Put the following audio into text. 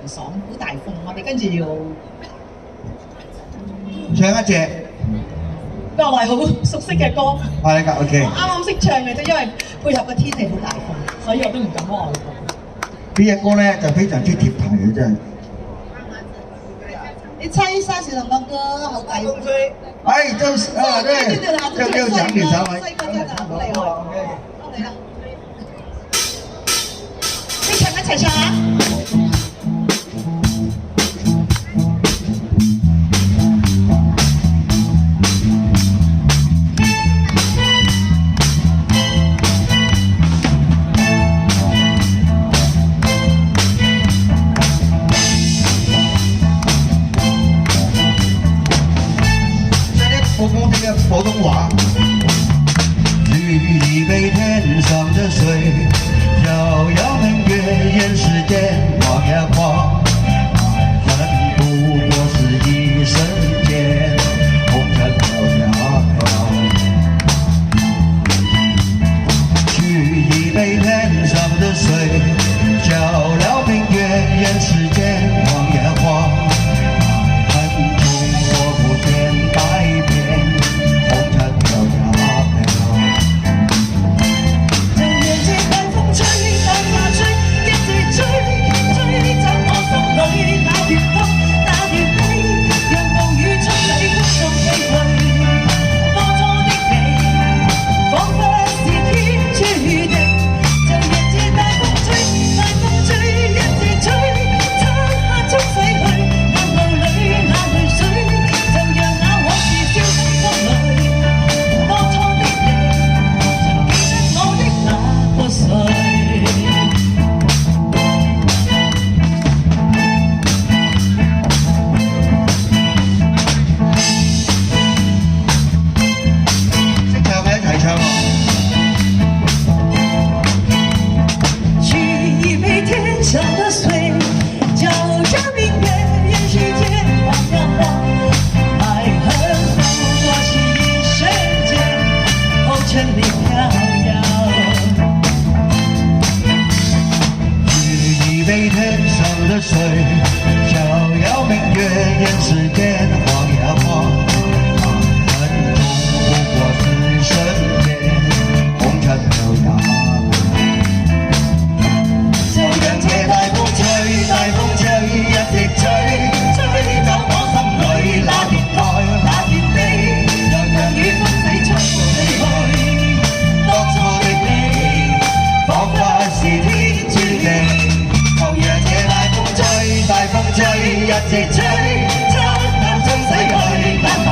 爽，好大風。我哋跟住要唱一隻國內好熟悉嘅歌，係㗎 OK。我啱啱識唱嘅啫，因為配合個天氣好大風，所以我都唔敢開。呢隻歌咧就非常之貼題嘅真係。你猜一下是什麼歌？好大風吹。哎，就是啊，對，就給我講點稍微。細個真係好厲害。我嚟啦，一齊唱啊！我講這個普通話。舉一杯天上的水，遙遙明月人世間，晃呀晃，愛恨不過是一瞬間，紅塵飄呀飄。舉一杯天上的水，照亮明月人世間，晃呀晃。水，照耀明月人世間，晃呀晃，愛恨終不過是瞬間，紅塵飄呀飄。就讓這大風吹，大風吹，一直吹，吹走我心裏那片愛，那片地，讓雨風死吹去，當初的你，彷彿是天注定。大風吹，一直吹，燦爛中洗去。